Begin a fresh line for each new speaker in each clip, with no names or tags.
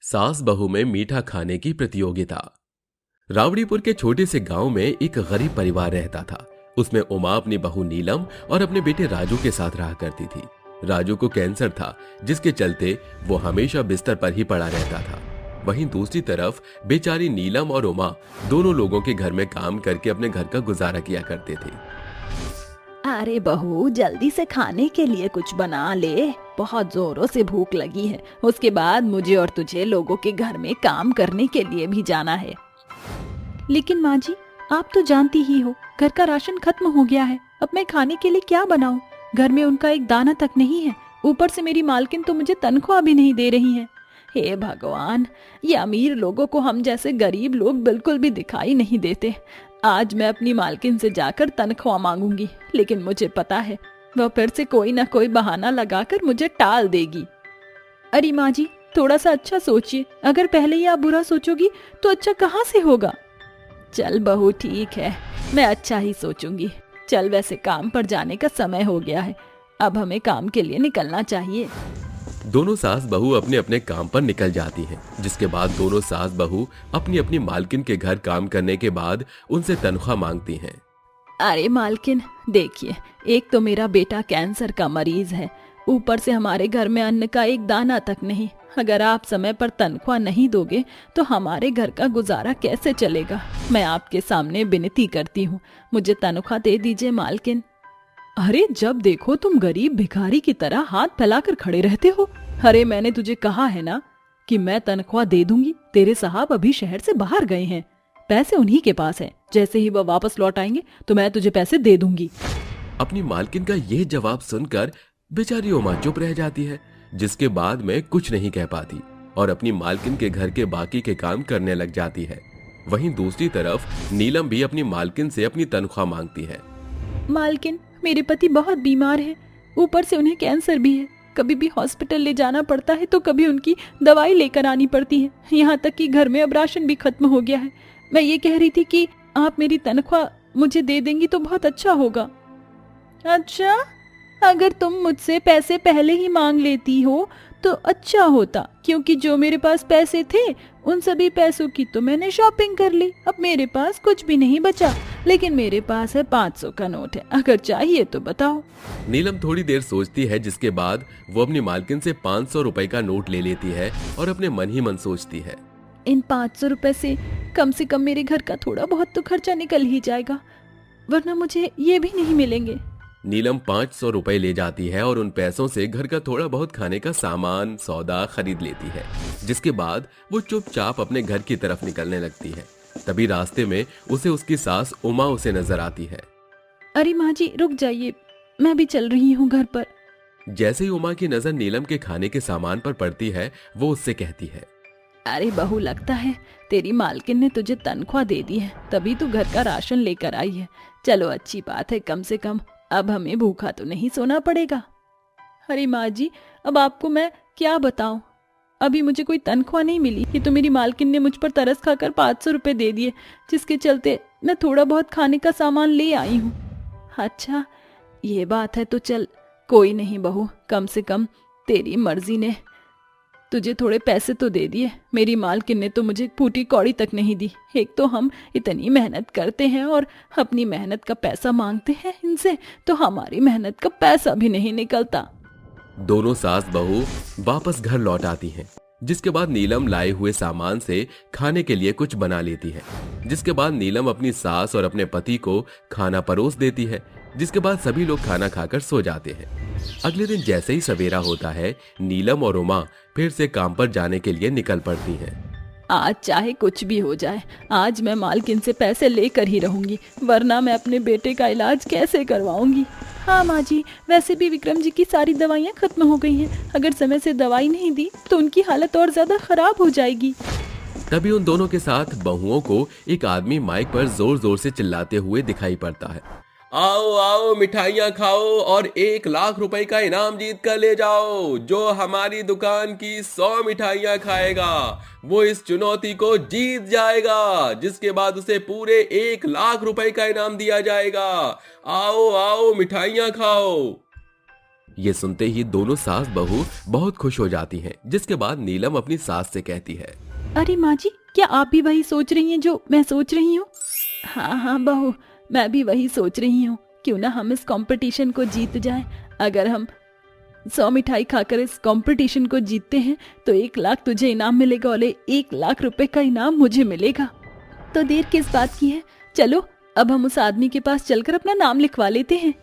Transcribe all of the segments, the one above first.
सास बहू में मीठा खाने की प्रतियोगिता। रावड़ीपुर के छोटे से गांव में एक गरीब परिवार रहता था। उसमें उमा अपनी बहू नीलम और अपने बेटे राजू के साथ रहा करती थी। राजू को कैंसर था, जिसके चलते वो हमेशा बिस्तर पर ही पड़ा रहता था। वहीं दूसरी तरफ बेचारी नीलम और उमा दोनों लोगों के घर में काम करके अपने घर का गुजारा किया करते थे।
अरे बहू, जल्दी से खाने के लिए कुछ बना ले, बहुत जोरों से भूख लगी है। उसके बाद मुझे और तुझे लोगों के घर में काम करने के लिए भी जाना है। लेकिन माँ जी, आप तो जानती ही हो, घर का राशन खत्म हो गया है। अब मैं खाने के लिए क्या बनाऊं? घर में उनका एक दाना तक नहीं है। ऊपर से मेरी मालकिन तो मुझे तनख्वाह भी नहीं दे रही है। हे भगवान, ये अमीर लोगों को हम जैसे गरीब लोग बिल्कुल भी दिखाई नहीं देते। आज मैं अपनी मालकिन से जाकर तनख्वाह मांगूंगी, लेकिन मुझे पता है वह फिर से कोई ना कोई बहाना लगाकर मुझे टाल देगी। अरे माँ जी, थोड़ा सा अच्छा सोचिए। अगर पहले ही आप बुरा सोचोगी तो अच्छा कहाँ से होगा? चल बहू, ठीक है, मैं अच्छा ही सोचूंगी। चल, वैसे काम पर जाने का समय हो गया है, अब हमें काम के लिए निकलना चाहिए।
दोनों सास बहू अपने अपने काम पर निकल जाती हैं, जिसके बाद दोनों सास बहू अपनी अपनी मालकिन के घर काम करने के बाद उनसे तनख्वाह मांगती हैं।
अरे मालकिन, देखिए, एक तो मेरा बेटा कैंसर का मरीज है, ऊपर से हमारे घर में अन्न का एक दाना तक नहीं। अगर आप समय पर तनख्वाह नहीं दोगे तो हमारे घर का गुजारा कैसे चलेगा? मैं आपके सामने विनती करती हूँ, मुझे तनख्वाह दे दीजिए मालकिन। अरे जब देखो तुम गरीब भिखारी की तरह हाथ फैलाकर खड़े रहते हो। अरे मैंने तुझे कहा है ना कि मैं तनख्वाह दे दूंगी। तेरे साहब अभी शहर से बाहर गए हैं, पैसे उन्हीं के पास हैं। जैसे ही वह वापस लौट आएंगे तो मैं तुझे पैसे दे दूंगी।
अपनी मालकिन का यह जवाब सुनकर बेचारी उमा चुप रह जाती है, जिसके बाद में कुछ नहीं कह पाती और अपनी मालकिन के घर के बाकी के काम करने लग जाती है। वहीं दूसरी तरफ नीलम भी अपनी मालकिन से अपनी तनख्वाह मांगती है।
मालकिन, मेरे पति बहुत बीमार है, ऊपर से उन्हें कैंसर भी है। कभी भी हॉस्पिटल ले जाना पड़ता है तो कभी उनकी दवाई लेकर आनी पड़ती है। यहाँ तक कि घर में अब राशन भी खत्म हो गया है। मैं ये कह रही थी कि आप मेरी तनख्वाह मुझे दे देंगी तो बहुत अच्छा होगा। अच्छा, अगर तुम मुझसे पैसे पहले ही मांग लेती हो तो अच्छा होता, क्योंकि जो मेरे पास पैसे थे उन सभी पैसों की तो मैंने शॉपिंग कर ली। अब मेरे पास कुछ भी नहीं बचा, लेकिन मेरे पास है 500 का नोट है, अगर चाहिए तो बताओ।
नीलम थोड़ी देर सोचती है, जिसके बाद वो अपनी मालकिन से 500 रुपए का नोट ले लेती है और अपने मन ही मन सोचती है,
इन 500 रुपए से कम मेरे घर का थोड़ा बहुत तो खर्चा निकल ही जाएगा, वरना मुझे ये भी नहीं मिलेंगे।
नीलम 500 रुपए ले जाती है और उन पैसों से घर का थोड़ा बहुत खाने का सामान सौदा खरीद लेती है, जिसके बाद वो चुपचाप अपने घर की तरफ निकलने लगती है। तभी रास्ते में उसे उसकी सास उमा उसे नजर आती है।
अरे माँ जी, रुक जाइए, मैं भी चल रही हूँ घर पर।
जैसे ही उमा की नजर नीलम के खाने के सामान पर पड़ती है, वो उससे कहती है,
अरे बहू, लगता है तेरी मालकिन ने तुझे तनख्वाह दे दी है, तभी तू घर का राशन लेकर आई है। चलो, अच्छी बात है, कम से कम अब हमें भूखा तो नहीं सोना पड़ेगा। अरे माँ जी, अब आपको मैं क्या बताऊं, अभी मुझे कोई तनख्वाह नहीं मिली। ये तो मेरी मालकिन ने मुझ पर तरस खाकर 500 रुपए दे दिए, जिसके चलते मैं थोड़ा बहुत खाने का सामान ले आई हूँ। अच्छा, ये बात है, तो चल कोई नहीं बहू, कम से कम तेरी मर्जी ने तुझे थोड़े पैसे तो दे दिए। मेरी मालकिन ने तो मुझे फूटी कौड़ी तक नहीं दी। एक तो हम इतनी मेहनत करते हैं और अपनी मेहनत का पैसा मांगते हैं इनसे, तो हमारी मेहनत का पैसा भी नहीं निकलता।
दोनों सास बहू वापस घर लौट आती हैं, जिसके बाद नीलम लाए हुए सामान से खाने के लिए कुछ बना लेती है। जिसके बाद नीलम अपनी सास और अपने पति को खाना परोस देती है, जिसके बाद सभी लोग खाना खाकर सो जाते हैं। अगले दिन जैसे ही सवेरा होता है, नीलम और उमा फिर से काम पर जाने के लिए निकल पड़ती हैं।
आज चाहे कुछ भी हो जाए, आज मैं मालकिन से पैसे लेकर ही रहूंगी, वरना मैं अपने बेटे का इलाज कैसे करवाऊंगी। हाँ माँ जी, वैसे भी विक्रम जी की सारी दवाइयाँ खत्म हो गई हैं। अगर समय से दवाई नहीं दी तो उनकी हालत और ज्यादा खराब हो जाएगी।
तभी उन दोनों के साथ बहुओं को एक आदमी माइक पर जोर जोर से चिल्लाते हुए दिखाई पड़ता है, आओ आओ, मिठाइयाँ खाओ और 1 लाख रुपए का इनाम जीत कर ले जाओ। जो हमारी दुकान की 100 मिठाइयाँ खाएगा वो इस चुनौती को जीत जाएगा, जिसके बाद उसे पूरे 1 लाख रुपए का इनाम दिया जाएगा। आओ आओ, मिठाइयाँ खाओ। ये सुनते ही दोनों सास बहू बहुत खुश हो जाती हैं, जिसके बाद नीलम अपनी सास से कहती है,
अरे माँ जी, क्या आप भी वही सोच रही हैं जो मैं सोच रही हूँ? हाँ हाँ बहू, मैं भी वही सोच रही हूँ। क्यों ना हम इस कंपटीशन को जीत जाएं। अगर हम 100 मिठाई खाकर इस कंपटीशन को जीतते हैं तो 1 लाख तुझे इनाम मिलेगा और 1 लाख रुपए का इनाम मुझे मिलेगा। तो देर किस बात की है, चलो अब हम उस आदमी के पास चलकर अपना नाम लिखवा लेते हैं।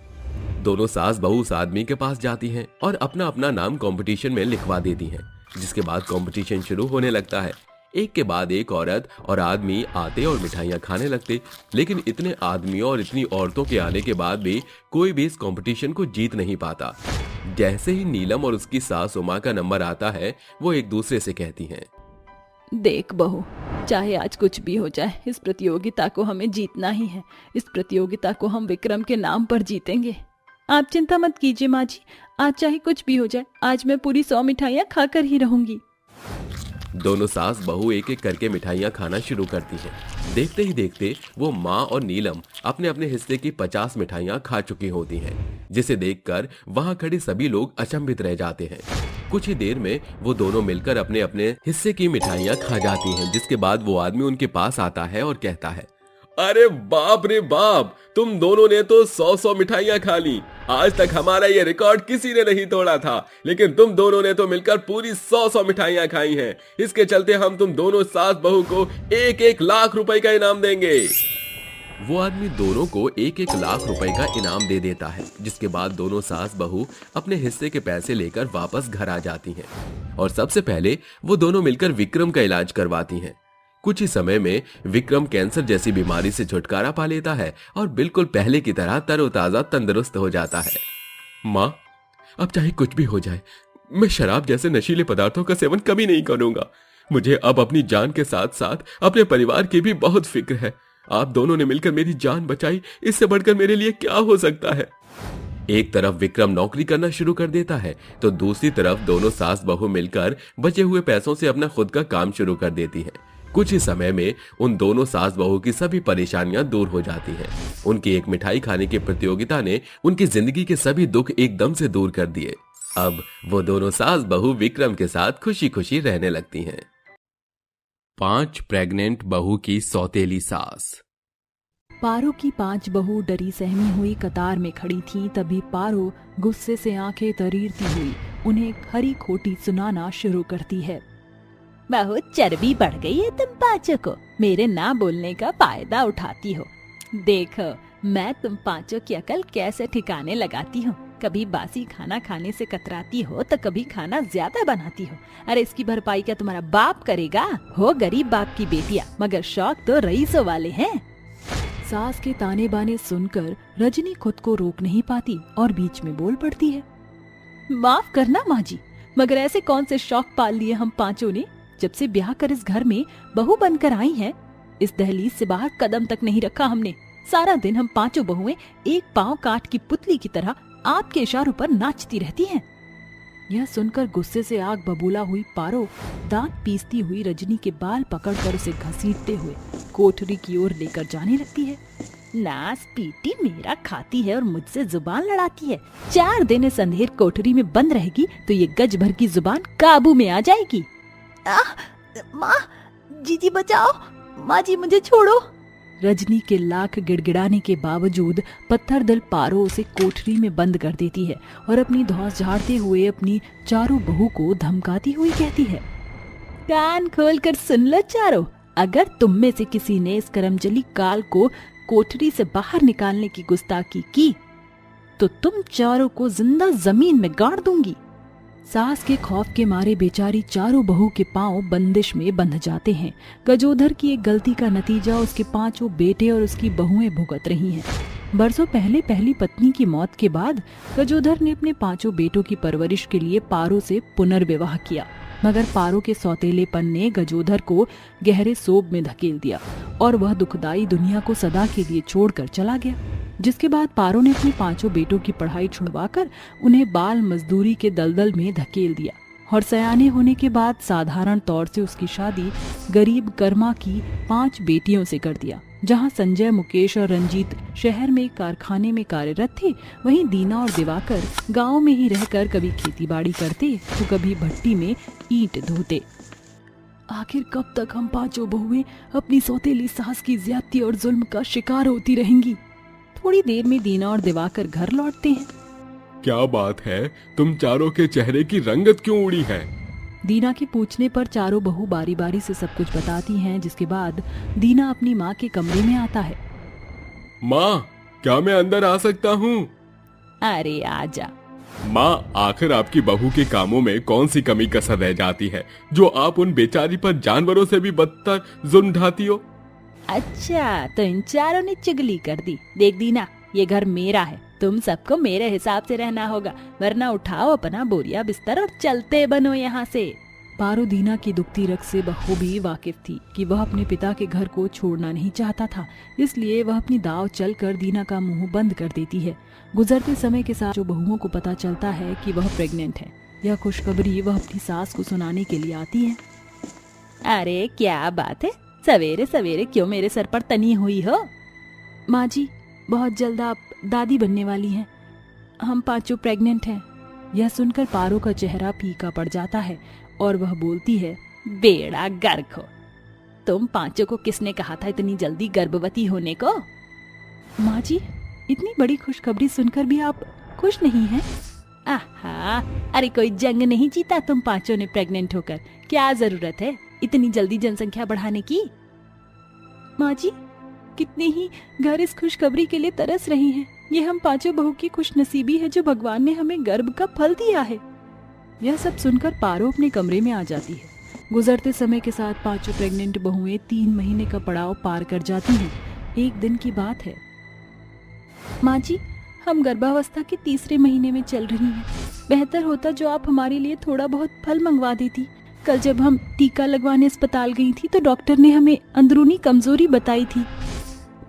दोनों सास बहू उस आदमी के पास जाती हैं और अपना अपना नाम कंपटीशन में लिखवा देती हैं। जिसके बाद कंपटीशन शुरू होने लगता है। एक के बाद एक औरत और आदमी आते और मिठाइयाँ खाने लगते, लेकिन इतने आदमियों और इतनी औरतों के आने के बाद भी कोई भी इस कंपटीशन को जीत नहीं पाता। जैसे ही नीलम और उसकी सास उमा का नंबर आता है, वो एक दूसरे से कहती हैं,
देख बहू, चाहे आज कुछ भी हो जाए, इस प्रतियोगिता को हमें जीतना ही है। इस प्रतियोगिता को हम विक्रम के नाम पर जीतेंगे। आप चिंता मत कीजिए माँ जी, आज चाहे कुछ भी हो जाए, आज मैं पूरी 100 मिठाइयाँ खाकर ही रहूंगी।
दोनों सास बहू एक एक करके मिठाइयाँ खाना शुरू करती हैं। देखते ही देखते वो माँ और नीलम अपने अपने हिस्से की 50 मिठाइयाँ खा चुकी होती हैं, जिसे देखकर वहाँ खड़े सभी लोग अचंभित रह जाते हैं। कुछ ही देर में वो दोनों मिलकर अपने अपने हिस्से की मिठाइयाँ खा जाती हैं। जिसके बाद वो आदमी उनके पास आता है और कहता है, अरे बाप रे बाप, तुम दोनों ने तो 100 मिठाइयाँ खा ली। आज तक हमारा ये रिकॉर्ड किसी ने नहीं तोड़ा था, लेकिन तुम दोनों ने तो मिलकर पूरी 100 मिठाइयाँ खाई हैं। इसके चलते हम तुम दोनों सास बहू को 1-1 लाख रुपए का इनाम देंगे। वो आदमी दोनों को 1-1 लाख रुपए का इनाम दे देता है। जिसके बाद दोनों सास बहू अपने हिस्से के पैसे लेकर वापस घर आ जाती हैं और सबसे पहले वो दोनों मिलकर विक्रम का इलाज करवाती हैं। कुछ ही समय में विक्रम कैंसर जैसी बीमारी से छुटकारा पा लेता है और बिल्कुल पहले की तरह तरोताजा तंदुरुस्त हो जाता है। माँ, अब चाहे कुछ भी हो जाए, मैं शराब जैसे नशीले पदार्थों का सेवन कभी नहीं करूंगा। मुझे अब अपनी जान के साथ साथ अपने परिवार की भी बहुत फिक्र है। आप दोनों ने मिलकर मेरी जान बचाई, इससे बढ़कर मेरे लिए क्या हो सकता है। एक तरफ विक्रम नौकरी करना शुरू कर देता है तो दूसरी तरफ दोनों सास बहू मिलकर बचे हुए पैसों से अपना खुद का काम शुरू कर देती है। कुछ ही समय में उन दोनों सास बहू की सभी परेशानियां दूर हो जाती हैं। उनकी एक मिठाई खाने की प्रतियोगिता ने उनकी जिंदगी के सभी दुख एकदम से दूर कर दिए। अब वो दोनों सास बहू विक्रम के साथ खुशी खुशी रहने लगती हैं। 5 प्रेग्नेंट बहू की सौतेली सास।
पारो की 5 बहू डरी सहमी हुई कतार में खड़ी थी। तभी पारो गुस्से से आंखें तरीरती हुई उन्हें खरी खोटी सुनाना शुरू करती है। बहुत चर्बी बढ़ गई है तुम पांचों को, मेरे ना बोलने का फायदा उठाती हो। देखो मैं तुम पांचों की अकल कैसे ठिकाने लगाती हूँ। कभी बासी खाना खाने से कतराती हो तो कभी खाना ज्यादा बनाती हो। अरे इसकी भरपाई क्या तुम्हारा बाप करेगा? हो गरीब बाप की बेटियाँ, मगर शौक तो रईसों वाले हैं। सास के ताने बाने सुनकर रजनी खुद को रोक नहीं पाती और बीच में बोल पड़ती है, माफ करना माँ जी, मगर ऐसे कौन से शौक पाल लिए हम पांचों ने। जब से ब्याह कर इस घर में बहू बनकर आई हैं, इस दहलीज से बाहर कदम तक नहीं रखा हमने। सारा दिन हम पांचों बहुएं एक पांव काट की पुतली की तरह आपके इशारों पर नाचती रहती हैं। यह सुनकर गुस्से से आग बबूला हुई पारो दांत पीसती हुई रजनी के बाल पकड़कर उसे घसीटते हुए कोठरी की ओर लेकर जाने लगती है। नास पीटी मेरा खाती है और मुझसे जुबान लड़ाती है। 4 दिन इस अंधेर कोठरी में बंद रहेगी तो ये गज भर की जुबान काबू में आ जाएगी। माँ, जीजी बचाओ, माँ जी मुझे छोड़ो। रजनी के लाख गिड़गिड़ाने के बावजूद पत्थर दिल पारो उसे कोठरी में बंद कर देती है और अपनी धौंस झाड़ते हुए अपनी चारों बहू को धमकाती हुई कहती है, कान खोल कर सुन लो चारों, अगर तुम में से किसी ने इस करमजली काल को कोठरी से बाहर निकालने की गुस्ताखी की तो तुम चारों को जिंदा जमीन में गाड़ दूंगी। सास के खौफ के मारे बेचारी चारों बहू के पांव बंदिश में बंध जाते हैं। गजोधर की एक गलती का नतीजा उसके 5 बेटे और उसकी बहुएं भुगत रही हैं। बरसों पहले पहली पत्नी की मौत के बाद गजोधर ने अपने 5 बेटों की परवरिश के लिए पारो से पुनर्विवाह किया, मगर पारो के सौतेलेपन ने गजोधर को गहरे सोग में धकेल दिया और वह दुखदाई दुनिया को सदा के लिए छोड़कर चला गया। जिसके बाद पारो ने अपने 5 बेटों की पढ़ाई छुड़वाकर उन्हें बाल मजदूरी के दलदल में धकेल दिया और सयाने होने के बाद साधारण तौर से उसकी शादी गरीब कर्मा की 5 बेटियों से कर दिया, जहाँ संजय, मुकेश और रंजीत शहर में कारखाने में कार्यरत थे, वहीं दीना और दिवाकर गांव में ही रहकर कभी खेतीबाड़ी करते तो कभी भट्टी में ईंट धोते। आखिर कब तक हम पांचों बहुएं अपनी सौतेली सास की ज्यादती और जुल्म का शिकार होती रहेंगी। थोड़ी देर में दीना और दिवाकर घर लौटते हैं।
क्या बात है, तुम चारों के चेहरे की रंगत क्यों उड़ी है?
दीना के पूछने पर चारों बहू बारी बारी से सब कुछ बताती हैं, जिसके बाद दीना अपनी माँ के कमरे में आता है।
माँ, क्या मैं अंदर आ सकता हूँ?
अरे आजा।
माँ, आखिर आपकी बहू के कामों में कौन सी कमी कसर रह जाती है जो आप उन बेचारी पर जानवरों से भी बदतर जुल्म ढाती हो?
अच्छा, तो इन चारों ने चुगली कर दी। देख दीना, ये घर मेरा है, तुम सबको मेरे हिसाब से रहना होगा, वरना उठाओ अपना बोरिया बिस्तर और चलते बनो यहाँ से। पारो दीना की दुखती रग से बखूबी वाकिफ थी कि वह अपने पिता के घर को छोड़ना नहीं चाहता था, इसलिए वह अपनी दाव चलकर दीना का मुंह बंद कर देती है। गुजरते समय के साथ जो बहुओं को पता चलता है कि वह प्रेग्नेंट है, यह खुशखबरी वह अपनी सास को सुनाने के लिए आती है। अरे क्या बात है, सवेरे सवेरे क्यों मेरे सर पर तनी हुई हो? माँ जी, बहुत जल्द आप दादी बनने वाली हैं, हम पांचों प्रेग्नेंट हैं। यह सुनकर पारो का चेहरा फीका पड़ जाता है और वह बोलती है, बेड़ा गर्क हो, तुम पांचों को किसने कहा था इतनी जल्दी गर्भवती होने को? माँ जी, इतनी बड़ी खुशखबरी सुनकर भी आप खुश नहीं हैं? आहा, अरे कोई जंग नहीं जीता तुम पांचों ने प्रेग्नेंट होकर, क्या जरूरत है इतनी जल्दी जनसंख्या बढ़ाने की? माँ जी, कितने ही घर इस खुशखबरी के लिए तरस रही हैं। ये हम पांचों बहू की खुशनसीबी है जो भगवान ने हमें गर्भ का फल दिया है। यह सब सुनकर पारो अपने कमरे में आ जाती है। गुजरते समय के साथ पांचों प्रेग्नेंट बहुएं 3 महीने का पड़ाव पार कर जाती हैं। एक दिन की बात है। माँ जी, हम गर्भावस्था के 3रे महीने में चल रही हैं। बेहतर होता जो आप हमारे लिए थोड़ा बहुत फल मंगवा देती। कल जब हम टीका लगवाने अस्पताल गई थी तो डॉक्टर ने हमें अंदरूनी कमजोरी बताई थी।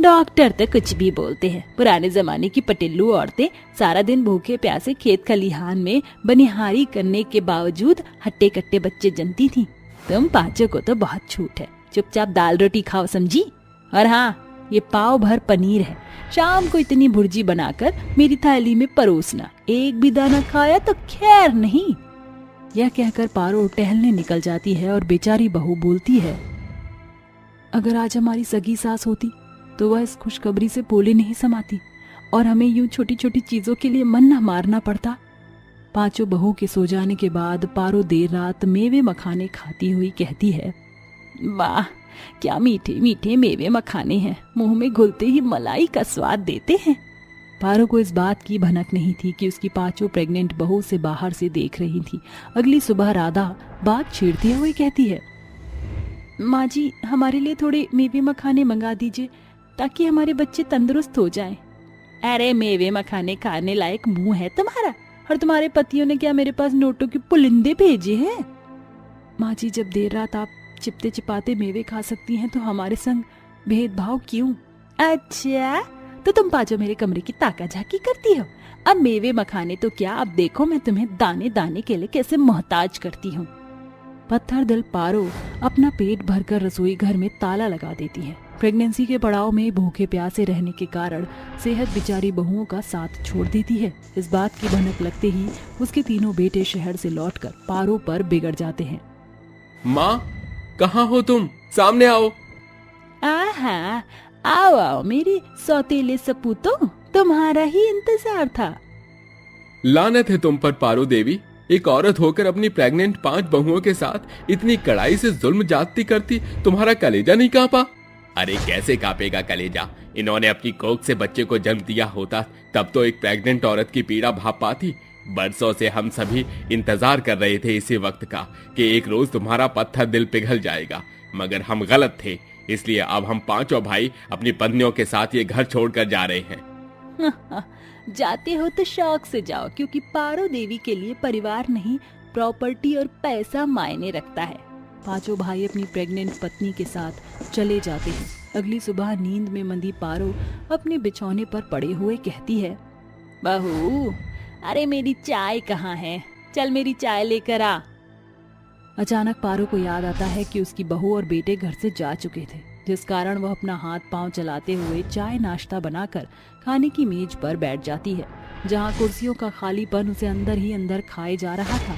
डॉक्टर तो कुछ भी बोलते हैं। पुराने जमाने की पटेलू औरतें सारा दिन भूखे प्यासे खेत खलिहान में बनिहारी करने के बावजूद हट्टे कट्टे बच्चे जनती थी। तुम पांचों को तो बहुत छूट है, चुपचाप दाल रोटी खाओ, समझी? और हाँ, ये पाव भर पनीर है, शाम को इतनी भुर्जी बनाकर मेरी थाली में परोसना। एक भी दाना खाया तो खैर नहीं। यह कहकर पारो टहलने निकल जाती है और बेचारी बहू बोलती है, अगर आज हमारी सगी सास होती तो वह इस खुशखबरी से पोले नहीं समाती और हमें यूं छोटी छोटी चीजों के लिए मन न मारना पड़ता। पांचों बहू के सो जाने के बाद पारो देर रात मेवे मखाने खाती हुई कहती है, वाह, क्या मीठे मीठे मेवे मखाने हैं, मुंह में घुलते ही मलाई का स्वाद देते हैं। पारो को इस बात की भनक नहीं थी कि उसकी पांचों प्रेग्नेंट बहू से बाहर से देख रही थी। अगली सुबह राधा बात छेड़ते हुए कहती है, माँ जी, हमारे लिए थोड़े मेवे मखाने मंगा दीजिए ताकि हमारे बच्चे तंदुरुस्त हो जाएं। अरे मेवे मखाने खाने लायक मुंह है तुम्हारा, और तुम्हारे पतियों ने क्या मेरे पास नोटों के पुलिंदे भेजे हैं? माँ जी, जब देर रात आप चिपते चिपाते मेवे खा सकती हैं तो हमारे संग भेदभाव क्यों? अच्छा, तो तुम पांचों मेरे कमरे की ताका झाकी करती हो। अब मेवे मखाने तो क्या, अब देखो मैं तुम्हें दाने दाने के लिए कैसे मोहताज करती हूँ। पत्थर दिल पारो अपना पेट भरकर रसोई घर में ताला लगा देती है। प्रेगनेंसी के पड़ाव में भूखे प्यासे रहने के कारण सेहत बिचारी बहुओं का साथ छोड़ देती है। इस बात की भनक लगते ही उसके तीनों बेटे शहर से लौटकर पारो पर बिगड़ जाते हैं।
माँ, कहाँ हो तुम? सामने आओ।
आहा, आओ आओ मेरे सौतेले सपूतों, तुम्हारा ही इंतजार था।
लानत है तुम पर पारो देवी, एक औरत होकर अपनी प्रेग्नेंट 5 बहुओं के साथ इतनी कड़ाई से जुल्म जाती करती, तुम्हारा कलेजा नहीं कांपा? अरे कैसे कांपेगा कलेजा? इन्होंने अपनी कोख से बच्चे को जन्म दिया होता तब तो एक प्रेग्नेंट औरत की पीड़ा भाप पाती। बरसों से हम सभी इंतजार कर रहे थे इसी वक्त का कि एक रोज तुम्हारा पत्थर दिल पिघल जाएगा, मगर हम गलत थे। इसलिए अब हम पांचों भाई अपनी पत्नियों के साथ ये घर छोड़कर जा रहे हैं।
जाते हो तो शौक से जाओ, क्योंकि पारो देवी के लिए परिवार नहीं, प्रॉपर्टी और पैसा मायने रखता है। पांचों भाई अपनी प्रेग्नेंट पत्नी के साथ चले जाते हैं। अगली सुबह नींद में मंदी पारो अपने बिछौने पर पड़े हुए कहती है, बहू, अरे मेरी चाय कहाँ है? चल मेरी चाय लेकर आ। अचानक पारो को याद आता है कि उसकी बहू और बेटे घर से जा चुके थे। जिस कारण वह अपना हाथ पांव चलाते हुए चाय नाश्ता बनाकर खाने की मेज पर बैठ जाती है, जहां कुर्सियों का खालीपन उसे अंदर ही अंदर खाए जा रहा था।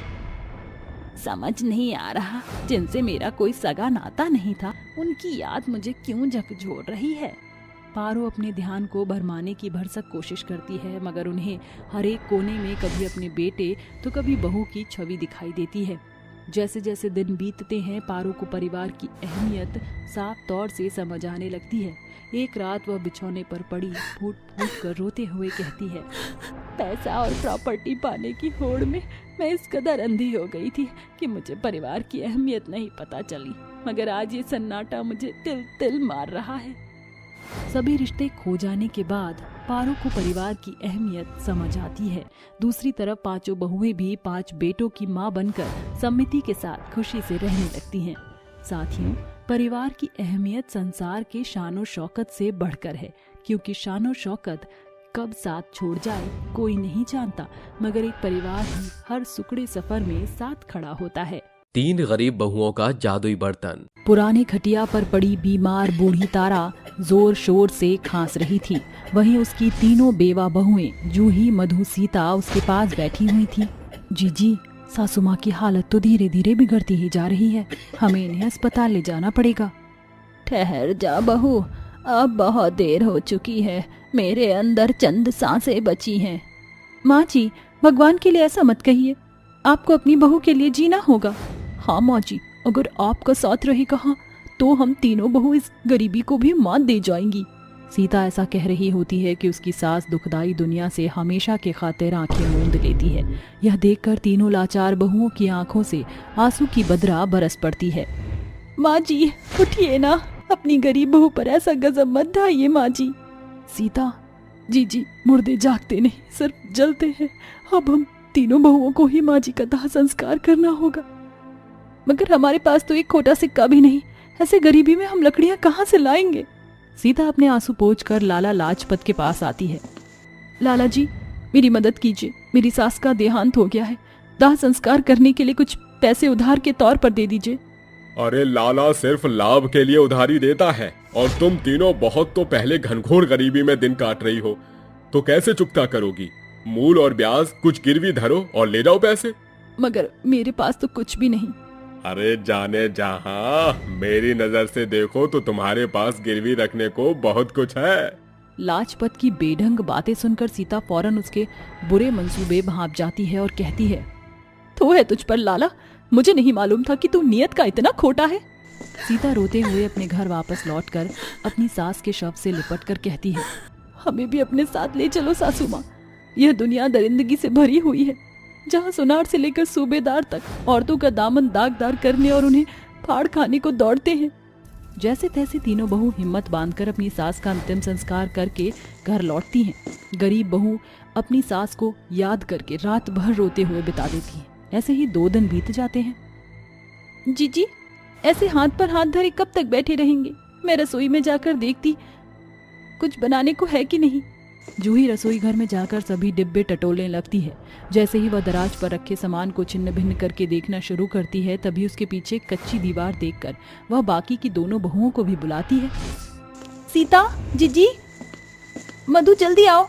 समझ नहीं आ रहा, जिनसे मेरा कोई सगा नाता नहीं था, उनकी याद मुझे क्यों झकझोर रही है। पारो अपने ध्यान को भरमाने की भरसक कोशिश करती है, मगर उन्हें हर एक कोने में कभी अपने बेटे तो कभी बहू की छवि दिखाई देती है। जैसे जैसे दिन बीतते हैं, पारो को परिवार की अहमियत साफ तौर से समझ आने लगती है। एक रात वह बिछौने पर पड़ी फूट फूट कर रोते हुए कहती है, पैसा और प्रॉपर्टी पाने की होड़ में मैं इस कदर अंधी हो गई थी कि मुझे परिवार की अहमियत नहीं पता चली, मगर आज ये सन्नाटा मुझे तिल तिल मार रहा है। सभी रिश्ते खो जाने के बाद पारो को परिवार की अहमियत समझ आती है। दूसरी तरफ पांचों बहुएं भी 5 बेटों की मां बनकर सम्मति के साथ खुशी से रहने लगती हैं। साथियों, परिवार की अहमियत संसार के शानो शौकत से बढ़कर है, क्योंकि शानो शौकत कब साथ छोड़ जाए कोई नहीं जानता, मगर एक परिवार ही हर सुखड़े सफर में साथ खड़ा होता है।
3 गरीब बहुओं का जादुई बर्तन।
पुरानी खटिया पर पड़ी बीमार बूढ़ी तारा जोर शोर से खांस रही थी। वहीं उसकी तीनों बेवा बहुएं जूही, मधु, सीता उसके पास बैठी हुई थी। जीजी, सासू माँ की हालत तो धीरे धीरे बिगड़ती ही जा रही है, हमें इन्हें अस्पताल ले जाना पड़ेगा। ठहर जा बहू, अब बहुत देर हो चुकी है, मेरे अंदर चंद सांसें बची हैं। माँ जी, भगवान के लिए ऐसा मत कहिए, आपको अपनी बहू के लिए जीना होगा। हाँ माँ जी, अगर आपका साथ रहेगा हाँ, तो हम तीनों बहू इस गरीबी को भी मात दे जाएंगी। सीता ऐसा कह रही होती है कि उसकी सास दुखदाई दुनिया से हमेशा के खातिर आंखें मूंद लेती है। यह देखकर तीनों लाचार बहुओं की आंखों से आंसू की बदरा बरस पड़ती है। माँ जी उठिए ना, अपनी गरीब बहू पर ऐसा गजब मत ढाइए माँ जी। सीता, जी मुर्दे जागते नहीं, सिर्फ जलते हैं। अब हम तीनों बहुओं को ही माँ जी का दाह संस्कार करना होगा, मगर हमारे पास तो एक खोटा सिक्का भी नहीं, ऐसे गरीबी में हम लकड़ियां कहाँ से लाएंगे। सीता अपने आंसू पोंछकर लाला लाजपत के पास आती है। लाला जी, मेरी मदद कीजिए, मेरी सास का देहांत हो गया है, दाह संस्कार करने के लिए कुछ पैसे उधार के तौर पर दे दीजिए।
अरे लाला सिर्फ लाभ के लिए उधारी देता है, और तुम तीनों बहुत तो पहले घनघोर गरीबी में दिन काट रही हो, तो कैसे चुकता करोगी? मूल और ब्याज कुछ गिरवी धरो और ले जाओ पैसे।
मगर मेरे पास तो कुछ भी नहीं।
अरे जाने जहां, मेरी नजर से देखो तो तुम्हारे पास गिरवी रखने को बहुत कुछ है।
लाजपत की बेढंग बातें सुनकर सीता फौरन उसके बुरे मंसूबे भांप जाती है और कहती है, तो है तुझ पर लाला, मुझे नहीं मालूम था कि तू नियत का इतना खोटा है। सीता रोते हुए अपने घर वापस लौटकर अपनी सास के शव से लिपट कर कहती है, हमें भी अपने साथ ले चलो सासू माँ, यह दुनिया दरिंदगी से भरी हुई है, जहाँ सुनार से लेकर सूबेदार तक औरतों का दामन दागदार करने और उन्हें फाड़ खाने को दौड़ते हैं। जैसे तैसे तीनों बहू हिम्मत बांधकर अपनी सास का अंतिम संस्कार करके घर लौटती हैं। गरीब बहू अपनी सास को याद करके रात भर रोते हुए बिता देती है। ऐसे ही 2 दिन बीत जाते हैं। जीजी, ऐसे हाथ पर हाथ धरे कब तक बैठे रहेंगे? मैं रसोई में जाकर देखती कुछ बनाने को है कि नहीं। जूही रसोई घर में जाकर सभी डिब्बे टटोलने लगती है। जैसे ही वह दराज पर रखे सामान को छिन्न भिन्न करके देखना शुरू करती है, तभी उसके पीछे कच्ची दीवार देखकर वह बाकी की दोनों बहुओं को भी बुलाती है। सीता, जीजी, मधु, जल्दी आओ।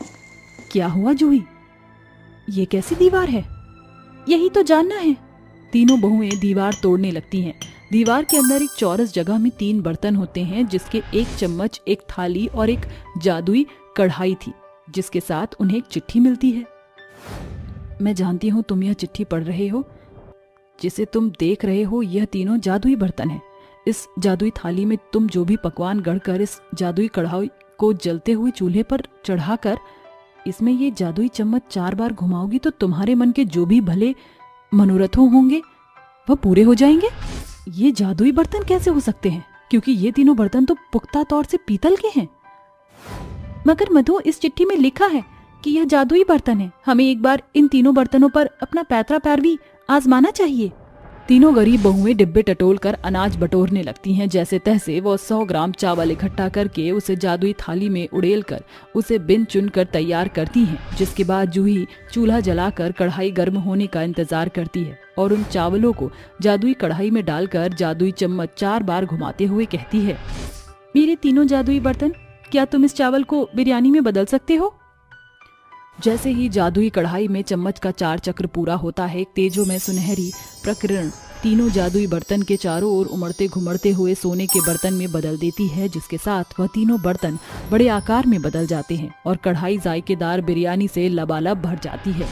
क्या हुआ जूही? ये कैसी दीवार है? यही तो जानना है। तीनों बहुएं दीवार तोड़ने लगती हैं। दीवार के अंदर एक चौरस जगह में 3 बर्तन होते हैं, जिसके 1 चम्मच, 1 थाली और एक जादुई कढ़ाई थी, जिसके साथ उन्हें एक चिट्ठी मिलती है। मैं जानती हूँ तुम यह चिट्ठी पढ़ रहे हो। जिसे तुम देख रहे हो यह तीनों जादुई बर्तन हैं। इस जादुई थाली में तुम जो भी पकवान गढ़कर इस जादुई कढ़ाई को जलते हुए चूल्हे पर चढ़ाकर इसमें ये जादुई चम्मच 4 बार घुमाओगी तो तुम्हारे मन के जो भी भले मनोरथों होंगे वह पूरे हो जाएंगे। ये जादुई बर्तन कैसे हो सकते हैं? क्योंकि ये तीनों बर्तन तो पुख्ता तौर से पीतल के हैं। मगर मधु, इस चिट्ठी में लिखा है कि यह जादुई बर्तन है। हमें एक बार इन तीनों बर्तनों पर अपना पैतरा पैरवी आजमाना चाहिए। तीनों गरीब बहुएं डिब्बे टटोल कर अनाज बटोरने लगती हैं। जैसे तैसे वो 100 ग्राम चावल इकट्ठा करके उसे जादुई थाली में उड़ेल कर उसे बिन चुन कर तैयार करती हैं। जिसके बाद जूही चूल्हा जलाकर कढ़ाई गर्म होने का इंतजार करती है और उन चावलों को जादुई कढ़ाई में डालकर जादुई चम्मच 4 बार घुमाते हुए कहती है, मेरे तीनों जादुई बर्तन, क्या तुम इस चावल को बिरयानी में बदल सकते हो? जैसे ही जादुई कढ़ाई में चम्मच का 4 चक्र पूरा होता है, एक तेजो में सुनहरी प्रकिरण तीनों जादुई बर्तन के चारों ओर उमड़ते घुमड़ते हुए सोने के बर्तन में बदल देती है, जिसके साथ वह तीनों बर्तन बड़े आकार में बदल जाते हैं और कढ़ाई जायकेदार बिरयानी से लबालब भर जाती है।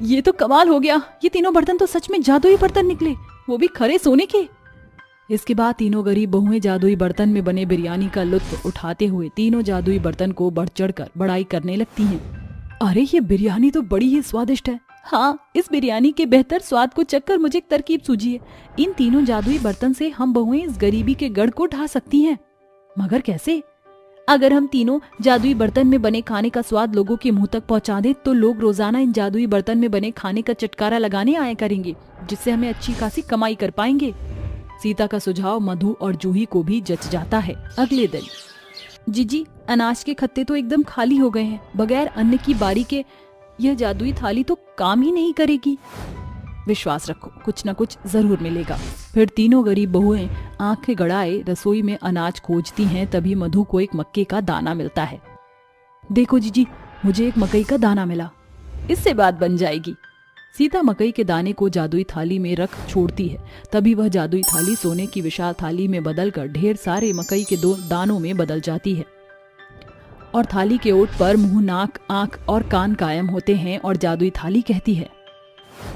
ये तो कमाल हो गया, ये तीनों बर्तन तो सच में जादुई बर्तन निकले, वो भी खरे सोने के। इसके बाद तीनों गरीब बहुएं जादुई बर्तन में बने बिरयानी का लुत्फ उठाते हुए तीनों जादुई बर्तन को बढ़ चढ़कर बड़ाई करने लगती हैं। अरे ये बिरयानी तो बड़ी ही स्वादिष्ट है। हाँ, इस बिरयानी के बेहतर स्वाद को चखकर मुझे एक तरकीब सूझी है। इन तीनों जादुई बर्तन से हम बहुएं इस गरीबी के गढ़ को ढा सकती हैं। मगर कैसे? अगर हम तीनों जादुई बर्तन में बने खाने का स्वाद लोगों के मुंह तक पहुंचा दें तो लोग रोजाना इन जादुई बर्तन में बने खाने का चटकारा लगाने आया करेंगे, जिससे हमें अच्छी खासी कमाई कर पाएंगे। सीता का सुझाव मधु और जूही को भी जच जाता है। अगले दिन, जीजी, अनाज के खत्ते तो एकदम खाली हो गए हैं। बगैर अन्न की बारी के यह जादुई थाली तो काम ही नहीं करेगी। विश्वास रखो, कुछ न कुछ जरूर मिलेगा। फिर तीनों गरीब बहुएं आंखें गड़ाए रसोई में अनाज खोजती हैं। तभी मधु को एक मक्के का दाना मिलता है। देखो जीजी, मुझे एक मकई का दाना मिला, इससे बात बन जाएगी। सीता मकई के दाने को जादुई थाली में रख छोड़ती है। तभी वह जादुई थाली सोने की विशाल थाली में बदलकर ढेर सारे मकई के 2 दानों में बदल जाती है और थाली के ओट पर मुंह, नाक, आंख और कान कायम होते हैं और जादुई थाली कहती है,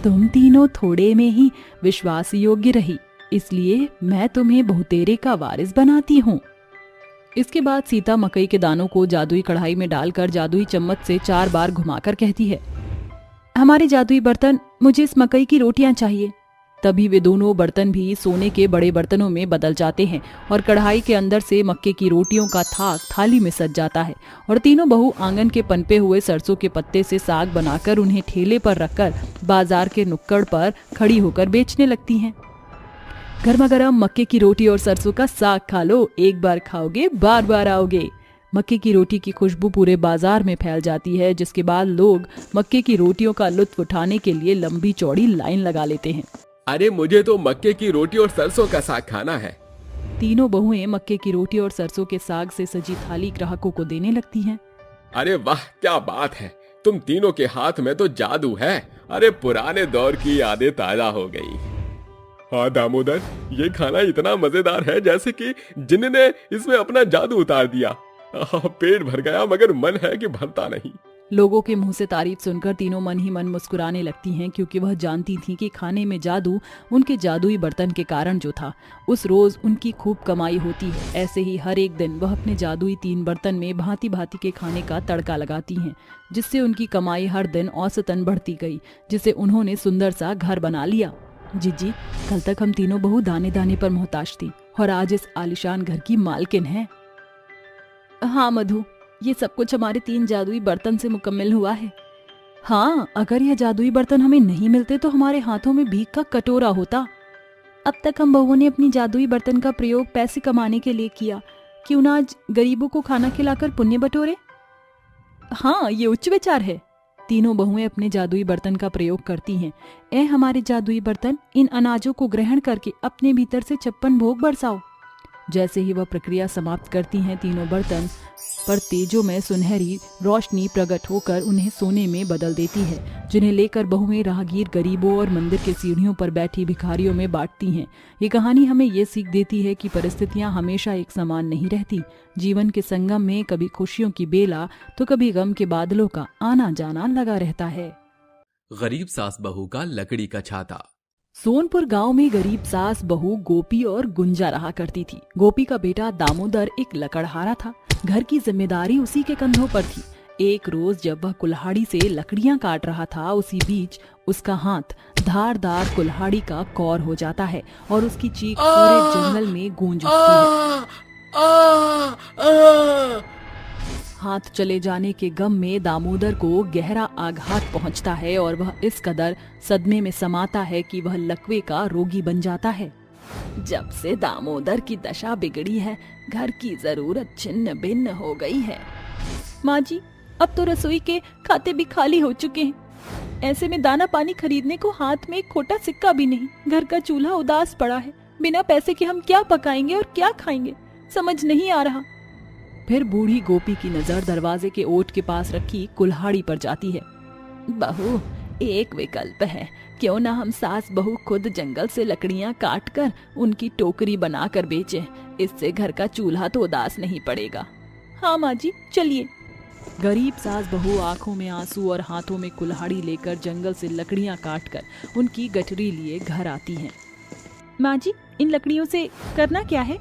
तुम तीनों थोड़े में ही विश्वास योग्य रही, इसलिए मैं तुम्हें बहुतेरे का वारिस बनाती हूँ। इसके बाद सीता मकई के दानों को जादुई कढ़ाई में डालकर जादुई चम्मच से 4 बार घुमाकर कहती है, हमारे जादुई बर्तन, मुझे इस मकई की रोटियां चाहिए। तभी वे दोनों बर्तन भी सोने के बड़े बर्तनों में बदल जाते हैं और कढ़ाई के अंदर से मक्के की रोटियों का थाक थाली में सज जाता है और तीनों बहू आंगन के पनपे हुए सरसों के पत्ते से साग बनाकर उन्हें ठेले पर रखकर बाजार के नुक्कड़ पर खड़ी होकर बेचने लगती हैं। गर्मा गर्म मक्के की रोटी और सरसों का साग खा लो, एक बार खाओगे बार बार आओगे। मक्के की रोटी की खुशबू पूरे बाजार में फैल जाती है, जिसके बाद लोग मक्के की रोटियों का लुत्फ उठाने के लिए लंबी चौड़ी लाइन लगा लेते हैं।
अरे मुझे तो मक्के की रोटी और सरसों का साग खाना है।
तीनों बहुएं मक्के की रोटी और सरसों के साग से सजी थाली ग्राहकों को देने लगती हैं।
अरे वाह, क्या बात है, तुम तीनों के हाथ में तो जादू है। अरे पुराने दौर की यादें ताजा हो गई। हाँ दामोदर, ये खाना इतना मजेदार है जैसे कि जिन्न ने इसमें अपना जादू उतार दिया। पेट भर गया मगर मन है कि भरता नहीं।
लोगों के मुंह से तारीफ सुनकर तीनों मन ही मन मुस्कुराने लगती हैं, क्योंकि वह जानती थीं कि खाने में जादू उनके जादुई बर्तन के कारण जो था, उस रोज उनकी खूब कमाई होती है। ऐसे ही हर एक दिन वह अपने जादुई 3 बर्तन में भांति भांति के खाने का तड़का लगाती हैं, जिससे उनकी कमाई हर दिन औसतन बढ़ती गई, जिससे उन्होंने सुंदर सा घर बना लिया। जीजी, कल तक हम तीनों बहू दाने दाने पर मोहताज थी और आज इस आलीशान घर की मालकिन है। हाँ मधु, ये सब कुछ हमारे 3 जादुई बर्तन से मुकम्मल हुआ है। हाँ, अगर यह जादुई बर्तन हमें नहीं मिलते तो हमारे हाथों में भीख का कटोरा होता। अब तक हम बहुओं ने अपनी जादुई बर्तन का प्रयोग पैसे कमाने के लिए किया, क्यों ना आज गरीबों को खाना खिलाकर पुण्य बटोरे। हाँ, ये उच्च विचार है। तीनों बहुएं अपने जादुई बर्तन का प्रयोग करती हैं। ए हमारे जादुई बर्तन, इन अनाजों को ग्रहण करके अपने भीतर से 56 भोग बरसाओ। जैसे ही वह प्रक्रिया समाप्त करती हैं, तीनों बर्तन पर तेजों में सुनहरी रोशनी प्रकट होकर उन्हें सोने में बदल देती है, जिन्हें लेकर बहुएं राहगीर गरीबों और मंदिर के सीढ़ियों पर बैठी भिखारियों में बांटती हैं। ये कहानी हमें ये सीख देती है कि परिस्थितियां हमेशा एक समान नहीं रहती। जीवन के संगम में कभी खुशियों की बेला तो कभी गम के बादलों का आना जाना लगा रहता है।
गरीब सास बहू का लकड़ी का छाता।
सोनपुर गांव में गरीब सास बहू गोपी और गुंजा रहा करती थी। गोपी का बेटा दामोदर एक लकड़हारा था। घर की जिम्मेदारी उसी के कंधों पर थी। एक रोज जब वह कुल्हाड़ी से लकड़ियां काट रहा था, उसी बीच उसका हाथ धारदार कुल्हाड़ी का कौर हो जाता है और उसकी चीख पूरे जंगल में गूंज उठती है। हाथ चले जाने के गम में दामोदर को गहरा आघात पहुंचता है और वह इस कदर सदमे में समाता है कि वह लकवे का रोगी बन जाता है। जब से दामोदर की दशा बिगड़ी है, घर की जरूरत छिन्न भिन्न हो गई है। माँ जी, अब तो रसोई के खाते भी खाली हो चुके हैं। ऐसे में दाना पानी खरीदने को हाथ में एक खोटा सिक्का भी नहीं। घर का चूल्हा उदास पड़ा है। बिना पैसे के हम क्या पकाएंगे और क्या खाएंगे। समझ नहीं आ रहा। फिर बूढ़ी गोपी की नजर दरवाजे के ओट के पास रखी कुल्हाड़ी पर जाती है। बहू, एक विकल्प है, क्यों ना हम सास बहू खुद जंगल से लकड़ियां काट कर उनकी टोकरी बनाकर बेचें। इससे घर का चूल्हा तो उदास नहीं पड़ेगा। हाँ माँ जी, चलिए। गरीब सास बहू आंखों में आंसू और हाथों में कुल्हाड़ी लेकर जंगल से लकड़ियां काटकर उनकी गठरी लिए घर आती हैं। माँ जी, इन लकड़ियों से करना क्या है?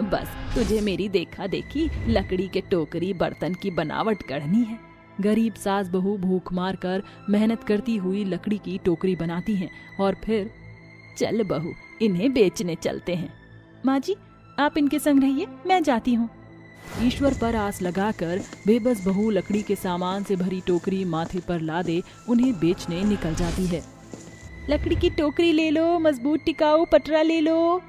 बस तुझे मेरी देखा देखी लकड़ी के टोकरी बर्तन की बनावट करनी है। गरीब सास बहू भूख मार कर मेहनत करती हुई लकड़ी की टोकरी बनाती हैं और फिर चल बहू, इन्हें बेचने चलते हैं। माँ जी, आप इनके संग रहिए, मैं जाती हूँ। ईश्वर पर आस लगाकर बेबस बहू लकड़ी के सामान से भरी टोकरी माथे पर लादे उन्हें बेचने निकल जाती है। लकड़ी की टोकरी ले लो, मजबूत टिकाऊ पटरा ले लो।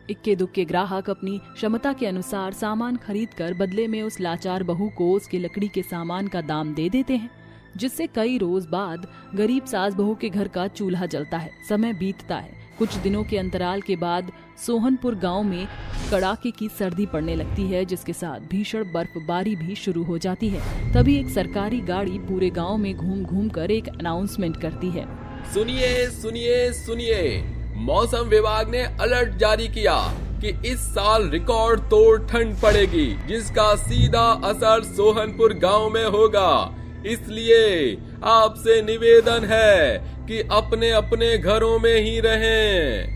इक्के दुक्के ग्राहक अपनी क्षमता के अनुसार सामान खरीदकर बदले में उस लाचार बहू को उसके लकड़ी के सामान का दाम दे देते हैं, जिससे कई रोज बाद गरीब सास बहू के घर का चूल्हा जलता है। समय बीतता है। कुछ दिनों के अंतराल के बाद सोहनपुर गांव में कड़ाके की सर्दी पड़ने लगती है, जिसके साथ भीषण बर्फबारी भी शुरू हो जाती है। तभी एक सरकारी गाड़ी पूरे गांव में घूम घूम कर एक अनाउंसमेंट करती है।
सुनिए सुनिए सुनिए, मौसम विभाग ने अलर्ट जारी किया कि इस साल रिकॉर्ड तोड़ ठंड पड़ेगी, जिसका सीधा असर सोहनपुर गांव में होगा। इसलिए आपसे निवेदन है कि अपने अपने घरों में ही रहें।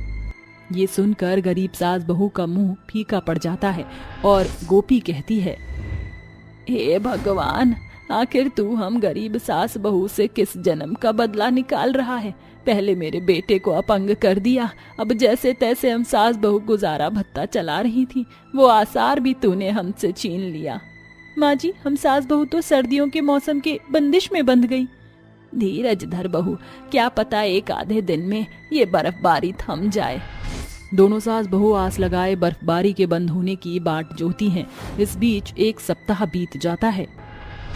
ये सुनकर गरीब सास बहू का मुंह फीका पड़ जाता है और गोपी कहती है, हे भगवान, आखिर तू हम गरीब सास बहू से किस जन्म का बदला निकाल रहा है? पहले मेरे बेटे को अपंग कर दिया, अब जैसे तैसे हम सास बहू गुजारा भत्ता चला रही थी, वो आसार भी तूने हमसे छीन लिया। माँ जी, हम सास बहू तो सर्दियों के मौसम के बंदिश में बंध गई। धीरज धर बहू, क्या पता एक आधे दिन में ये बर्फबारी थम जाए। दोनों सास बहू आस लगाए बर्फबारी के बंद होने की बाट जोती हैं। इस बीच एक सप्ताह बीत जाता है।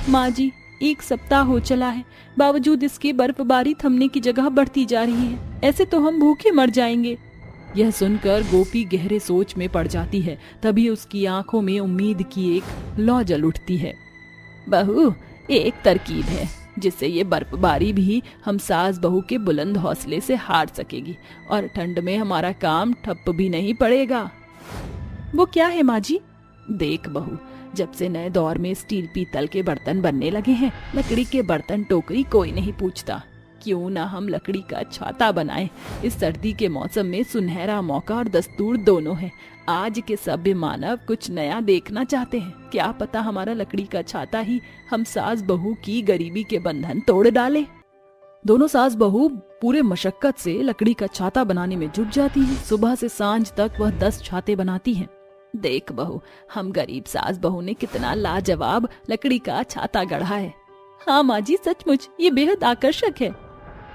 माँ जी, एक सप्ताह हो चला है, बावजूद इसके बर्फबारी थमने की जगह बढ़ती जा रही है। ऐसे तो हम भूखे मर जाएंगे। यह सुनकर गोपी गहरे सोच में पड़ जाती है। तभी उसकी आंखों में उम्मीद की एक लौ जल उठती है। बहू, एक तरकीब है जिससे ये बर्फबारी भी हम सास बहू के बुलंद हौसले से हार सकेगी और ठंड में हमारा काम ठप भी नहीं पड़ेगा। वो क्या है माँ जी? देख बहू, जब से नए दौर में स्टील पीतल के बर्तन बनने लगे हैं, लकड़ी के बर्तन टोकरी कोई नहीं पूछता। क्यों ना हम लकड़ी का छाता बनाएं? इस सर्दी के मौसम में सुनहरा मौका और दस्तूर दोनों है। आज के सभ्य मानव कुछ नया देखना चाहते हैं। क्या पता हमारा लकड़ी का छाता ही हम सास बहू की गरीबी के बंधन तोड़ डाले। दोनों सास बहू पूरे मशक्कत से लकड़ी का छाता बनाने में जुट जाती हैं। सुबह से सांझ तक वह 10 छाते बनाती हैं। देख बहू, हम गरीब सास बहू ने कितना लाजवाब लकड़ी का छाता गढ़ा है। हाँ माँ जी, सचमुच ये बेहद आकर्षक है।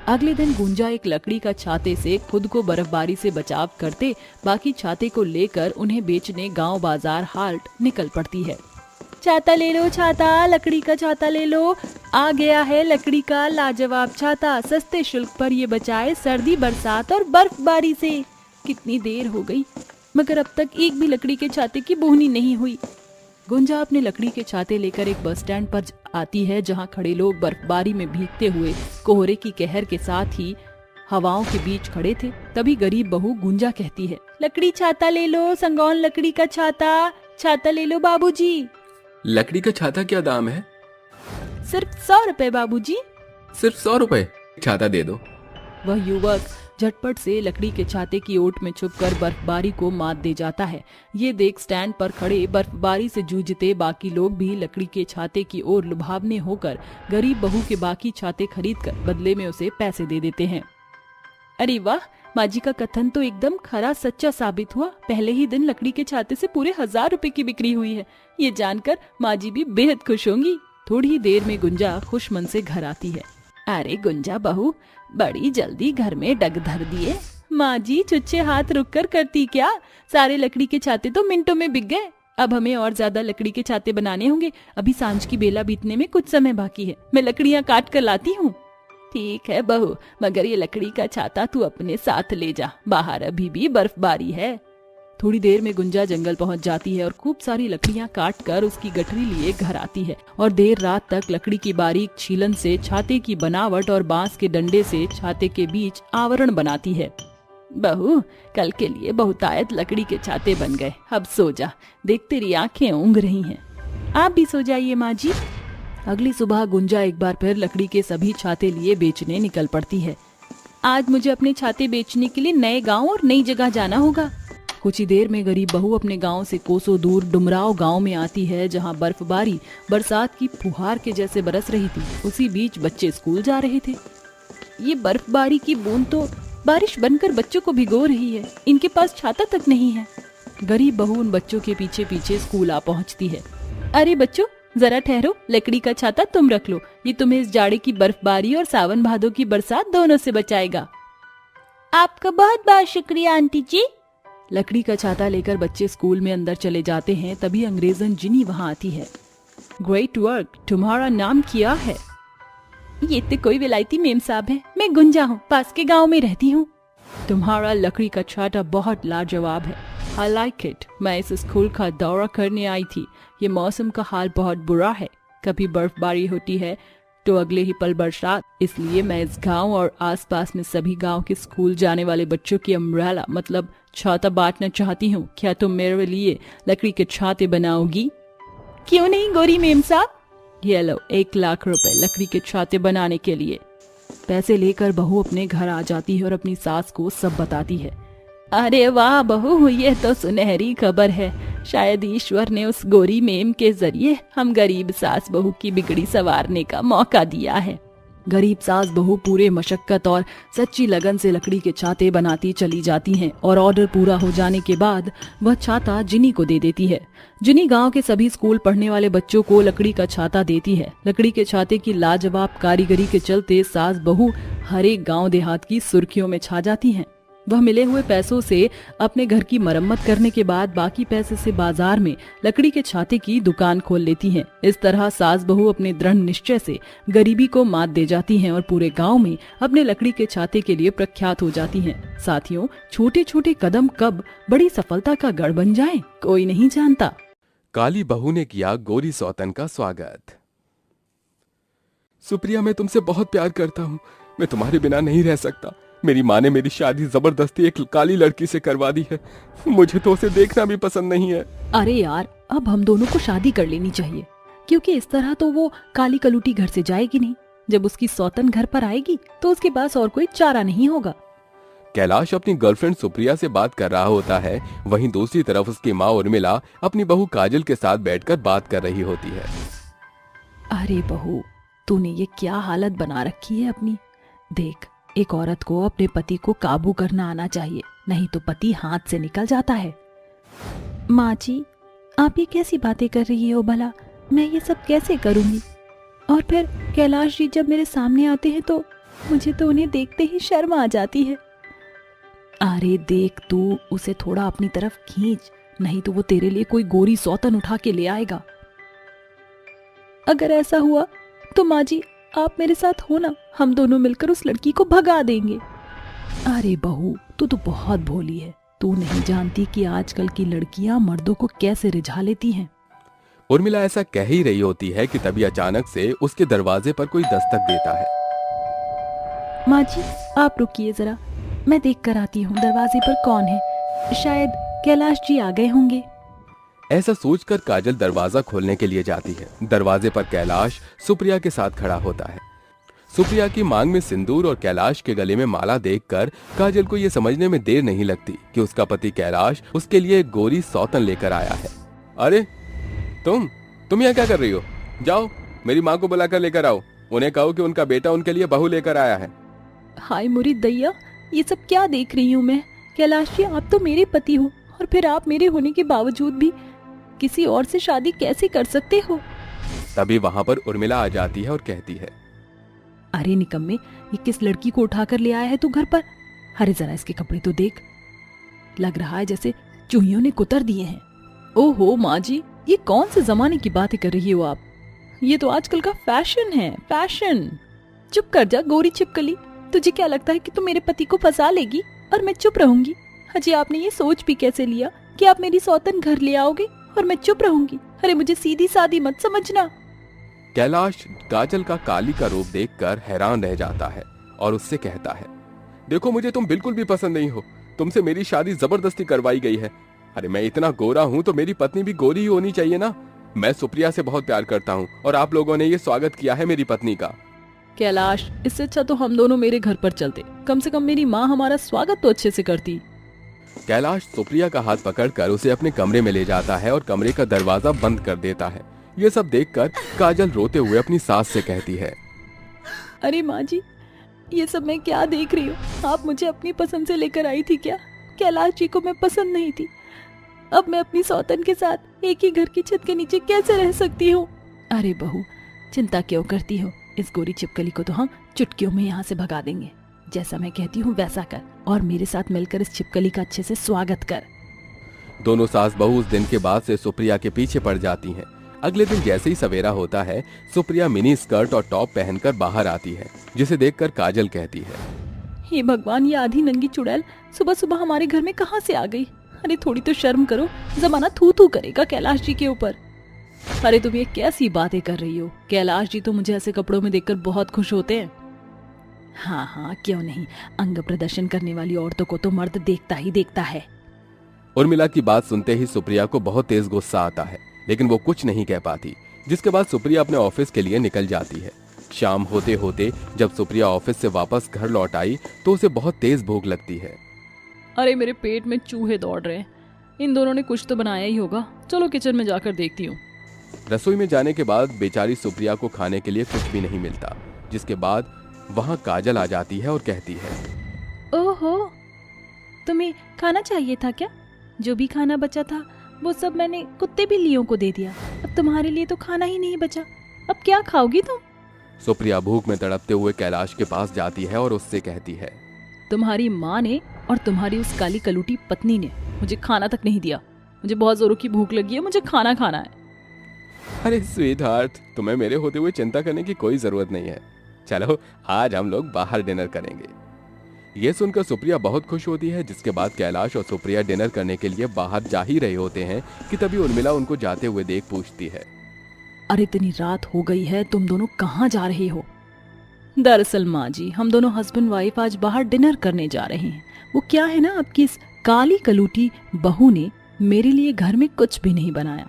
अगले दिन गुंजा एक लकड़ी का छाते से खुद को बर्फबारी से बचाव करते बाकी छाते को लेकर उन्हें बेचने गांव बाजार हाट निकल पड़ती है। छाता ले लो, छाता, लकड़ी का छाता ले लो। आ गया है लकड़ी का लाजवाब छाता, सस्ते शुल्क पर ये बचाए सर्दी, बरसात और बर्फबारी से। कितनी देर हो गई मगर अब तक एक भी लकड़ी के छाते की बोहनी नहीं हुई। गुंजा अपने लकड़ी के छाते लेकर एक बस स्टैंड पर आती है, जहां खड़े लोग बर्फबारी में भीगते हुए कोहरे की कहर के साथ ही हवाओं के बीच खड़े थे। तभी गरीब बहू गुंजा कहती है, लकड़ी छाता ले लो, संगौन लकड़ी का छाता, छाता ले लो बाबूजी।
लकड़ी का छाता क्या दाम है?
सिर्फ 100 रुपए बाबूजी।
सिर्फ 100 रुपए? छाता दे दो।
वह युवक झटपट से लकड़ी के छाते की ओट में छुपकर बर्फबारी को मात दे जाता है। ये देख स्टैंड पर खड़े बर्फबारी से जूझते बाकी लोग भी लकड़ी के छाते की ओर लुभावने होकर गरीब बहू के बाकी छाते खरीदकर बदले में उसे पैसे दे देते हैं। अरे वाह, माँ जी का कथन तो एकदम खरा सच्चा साबित हुआ। पहले ही दिन लकड़ी के छाते से पूरे 1000 रुपए की बिक्री हुई है। ये जानकर माँ जी भी बेहद खुश होंगी। थोड़ी ही देर में गुंजा खुश मन से घर आती है। अरे गुंजा बहू, बड़ी जल्दी घर में डग धर दिए। माँ जी छुच्छे हाथ रुक कर करती क्या? सारे लकड़ी के छाते तो मिनटों में बिक गए। अब हमें और ज्यादा लकड़ी के छाते बनाने होंगे। अभी सांझ की बेला बीतने में कुछ समय बाकी है। मैं लकड़ियाँ काट कर लाती हूँ। ठीक है बहू, मगर ये लकड़ी का छाता तू अपने साथ ले जा, बाहर अभी भी बर्फबारी है। थोड़ी देर में गुंजा जंगल पहुंच जाती है और खूब सारी लकड़ियां काट कर उसकी गठरी लिए घर आती है और देर रात तक लकड़ी की बारीक छीलन से छाते की बनावट और बांस के डंडे से छाते के बीच आवरण बनाती है। बहू, कल के लिए बहुतायत लकड़ी के छाते बन गए, अब सो जा, देख तेरी आंखें ऊँघ रही हैं। आप भी सो जाइए माँ जी। अगली सुबह गुंजा एक बार फिर लकड़ी के सभी छाते लिए बेचने निकल पड़ती है। आज मुझे अपने छाते बेचने के लिए नए गांव और नई जगह जाना होगा। कुछ ही देर में गरीब बहू अपने गांव से कोसों दूर डुमराव गांव में आती है, जहां बर्फबारी बरसात की फुहार के जैसे बरस रही थी। उसी बीच बच्चे स्कूल जा रहे थे। ये बर्फबारी की बूंद तो बारिश बनकर बच्चों को भिगो रही है, इनके पास छाता तक नहीं है। गरीब बहू उन बच्चों के पीछे पीछे स्कूल आ पहुंचती है। अरे बच्चों, जरा ठहरो, लकड़ी का छाता तुम रख लो, ये तुम्हें इस जाड़े की बर्फबारी और सावन भादों की बरसात दोनों से बचाएगा। आपका बहुत बहुत शुक्रिया आंटी जी। लकड़ी का छाता लेकर बच्चे स्कूल में अंदर चले जाते हैं। तभी अंग्रेजन जिनी वहाँ आती है। ग्रेट वर्क, तुम्हारा नाम क्या है? ये तो कोई विलायती मेम साहब है, मैं गुंजा हूँ, पास के गांव में रहती हूँ। तुम्हारा लकड़ी का छाता बहुत लाजवाब है, आई लाइक इट। मैं इस स्कूल का दौरा करने आई थी। ये मौसम का हाल बहुत बुरा है, कभी बर्फबारी होती है तो अगले ही पल बरसात, इसलिए मैं इस गांव और आसपास में सभी गांव के स्कूल जाने वाले बच्चों की अम्ब्रेला मतलब छाता बांटना चाहती हूँ। क्या तुम मेरे लिए लकड़ी के छाते बनाओगी? क्यों नहीं गोरी मेम साहब। ये लो 1 लाख रुपए लकड़ी के छाते बनाने के लिए। पैसे लेकर बहू अपने घर आ जाती है और अपनी सास को सब बताती है। अरे वाह बहू, ये तो सुनहरी खबर है। शायद ईश्वर ने उस गोरी मेम के जरिए हम गरीब सास बहू की बिगड़ी संवारने का मौका दिया है। गरीब सास बहू पूरे मशक्कत और सच्ची लगन से लकड़ी के छाते बनाती चली जाती हैं और ऑर्डर पूरा हो जाने के बाद वह छाता जिनी को दे देती है। जिनी गांव के सभी स्कूल पढ़ने वाले बच्चों को लकड़ी का छाता देती है। लकड़ी के छाते की लाजवाब कारीगरी के चलते सास बहू हर एक गाँव देहात की सुर्खियों में छा जाती हैं। वह मिले हुए पैसों से अपने घर की मरम्मत करने के बाद बाकी पैसे से बाजार में लकड़ी के छाते की दुकान खोल लेती हैं। इस तरह सास बहू अपने दृढ़ निश्चय से गरीबी को मात दे जाती हैं और पूरे गांव में अपने लकड़ी के छाते के लिए प्रख्यात हो जाती हैं। साथियों, छोटे छोटे कदम कब बड़ी सफलता का गढ़ बन जाएं, कोई नहीं जानता।
काली बहू ने किया गोरी सौतन का स्वागत। सुप्रिया, मैं तुमसे बहुत प्यार करता हूँ, मैं तुम्हारे बिना नहीं रह सकता। मेरी माँ ने मेरी शादी जबरदस्ती एक काली लड़की से करवा दी है, मुझे तो उसे देखना भी पसंद नहीं है।
अरे यार, अब हम दोनों को शादी कर लेनी चाहिए, क्योंकि इस तरह तो वो काली कलूटी घर से जाएगी नहीं। जब उसकी सौतन घर पर आएगी तो उसके पास और कोई चारा नहीं होगा।
कैलाश अपनी गर्लफ्रेंड सुप्रिया से बात कर रहा होता है, वहीं दूसरी तरफ उसकी माँ उर्मिला अपनी बहू काजल के साथ बैठकर बात कर रही होती है।
अरे बहू, तूने ये क्या हालत बना रखी है अपनी। देख, एक औरत को अपने पति को काबू करना आना चाहिए, नहीं तो पति हाथ से निकल जाता है। माँ जी, आप ये कैसी बातें कर रही हो भला, मैं ये सब कैसे करूंगी? और फिर कैलाश जी जब मेरे सामने आते हैं तो मुझे तो उन्हें देखते ही शर्म आ जाती है। अरे देख, तू उसे थोड़ा अपनी तरफ खींच, नहीं तो वो तेरे लिए कोई गोरी सौतन उठा के ले आएगा। अगर ऐसा हुआ तो माँ जी आप मेरे साथ हो ना, हम दोनों मिलकर उस लड़की को भगा देंगे। अरे बहू, तू तो बहुत भोली है, तू नहीं जानती कि आजकल की लड़कियां मर्दों को कैसे रिझा लेती हैं।
उर्मिला ऐसा कह ही रही होती है कि तभी अचानक से उसके दरवाजे पर कोई दस्तक देता है।
माँ जी आप रुकिए जरा, मैं देख कर आती हूँ दरवाजे पर कौन है। शायद कैलाश जी आ गए होंगे।
ऐसा सोचकर काजल दरवाजा खोलने के लिए जाती है। दरवाजे पर कैलाश सुप्रिया के साथ खड़ा होता है। सुप्रिया की मांग में सिंदूर और कैलाश के गले में माला देखकर काजल को यह समझने में देर नहीं लगती कि उसका पति कैलाश उसके लिए एक गोरी सौतन लेकर आया है। अरे तुम यहाँ क्या कर रही हो? जाओ मेरी माँ को बुलाकर लेकर आओ, उन्हें कहो कि उनका बेटा उनके लिए बहू लेकर आया है।
हाय मुरी दैया, ये सब क्या देख रही हूँ मैं। कैलाश जी आप तो मेरे पति हो, और फिर आप मेरे होने के बावजूद भी किसी और से शादी कैसे कर सकते हो?
तभी वहाँ पर उर्मिला आ जाती है और कहती है,
अरे निकम्मे, ये किस लड़की को उठाकर ले आया है तू घर पर? अरे जरा इसके कपड़े तो देख, लग रहा है जैसे चूहियों ने कुतर दिए हैं। ओहो माँ जी, ये कौन से जमाने की बातें कर रही हो आप? ये तो आजकल का फैशन है, फैशन। चुप कर जा गोरी छिपकली, तुझे क्या लगता है कि तू मेरे पति को फंसा लेगी और मैं चुप रहूंगी? अजी आपने ये सोच भी कैसे लिया कि आप मेरी सौतन घर ले आओगे और मैं चुप रहूंगी। अरे मुझे सीधी सादी मत समझना।
कैलाश काजल का काली का रूप देखकर हैरान रह जाता है और उससे कहता है, देखो मुझे तुम बिल्कुल भी पसंद नहीं हो। तुमसे मेरी शादी जबरदस्ती करवाई गई है। अरे मैं इतना गोरा हूँ तो मेरी पत्नी भी गोरी ही होनी चाहिए ना। मैं सुप्रिया से बहुत प्यार करता हूँ और आप लोगों ने ये स्वागत किया है मेरी पत्नी का।
कैलाश, इससे अच्छा तो हम दोनों मेरे घर पर चलते, कम से कम मेरी माँ हमारा स्वागत तो अच्छे से करती।
कैलाश सुप्रिया का हाथ पकड़कर उसे अपने कमरे में ले जाता है और कमरे का दरवाजा बंद कर देता है। ये सब देखकर काजल रोते हुए अपनी सास से कहती है,
अरे माँ जी, ये सब मैं क्या देख रही हूँ? आप मुझे अपनी पसंद से लेकर आई थी क्या? कैलाश जी को मैं पसंद नहीं थी। अब मैं अपनी सौतन के साथ एक ही घर की छत के नीचे कैसे रह सकती हूँ? अरे बहू, चिंता क्यों करती हो? इस गोरी छिपकली को तो हम चुटकियों में यहाँ से भगा देंगे। जैसा मैं कहती हूँ वैसा कर और मेरे साथ मिलकर इस छिपकली का अच्छे से स्वागत कर।
दोनों सास बहू उस दिन के बाद से सुप्रिया के पीछे पड़ जाती हैं। अगले दिन जैसे ही सवेरा होता है, सुप्रिया मिनी स्कर्ट और टॉप पहनकर बाहर आती है, जिसे देखकर काजल कहती है,
हे भगवान, ये आधी नंगी चुड़ैल सुबह सुबह हमारे घर में कहाँ से आ गई? अरे थोड़ी तो शर्म करो, जमाना थू थू करेगा कैलाश जी के ऊपर। अरे तुम ये कैसी बातें कर रही हो? कैलाश जी तो मुझे ऐसे कपड़ों में देखकर बहुत खुश होते हैं। हाँ हाँ, क्यों नहीं, अंग प्रदर्शन करने वाली औरतों को तो मर्द देखता ही देखता है।
उर्मिला की बात सुनते ही सुप्रिया को बहुत तेज गुस्सा आता है, लेकिन वो कुछ नहीं कह पाती, जिसके बाद सुप्रिया अपने ऑफिस के लिए निकल जाती है। शाम होते होते जब सुप्रिया ऑफिस से वापस घर लौट आई तो उसे बहुत तेज भूख लगती है।
अरे मेरे पेट में चूहे दौड़ रहे हैं, इन दोनों ने कुछ तो बनाया ही होगा। चलो किचन में जाकर देखती हूँ।
रसोई में जाने के बाद बेचारी सुप्रिया को खाने के लिए कुछ भी नहीं मिलता, जिसके बाद वहाँ काजल आ जाती है और कहती है,
ओहो, तुम्हें खाना चाहिए था क्या? जो भी खाना बचा था वो सब मैंने कुत्ते बिल्लियों को दे दिया। अब तुम्हारे लिए तो खाना ही नहीं बचा। अब क्या खाओगी तुम?
सुप्रिया भूख में तड़पते हुए कैलाश के पास जाती है और उससे कहती है,
तुम्हारी माँ ने और तुम्हारी उस काली कलूटी पत्नी ने मुझे खाना तक नहीं दिया। मुझे बहुत जोरों की भूख लगी है, मुझे खाना खाना है।
अरे स्वीट हार्ट, तुम्हें मेरे होते हुए चिंता करने की कोई जरूरत नहीं है। चलो आज हम लोग बाहर डिनर करेंगे। ये सुनकर सुप्रिया बहुत खुश होती है, जिसके बाद कैलाश और सुप्रिया डिनर करने के लिए बाहर जा ही रहे होते हैं कि तभी उर्मिला उनको जाते हुए देख पूछती है,
अरे इतनी रात हो गई है, तुम दोनों कहाँ जा रहे हो? दरअसल माँ जी, हम दोनों हस्बैंड वाइफ आज बाहर डिनर करने जा रहे हैं। वो क्या है ना, आपकी इस काली कलूटी बहू ने मेरे लिए घर में कुछ भी नहीं बनाया।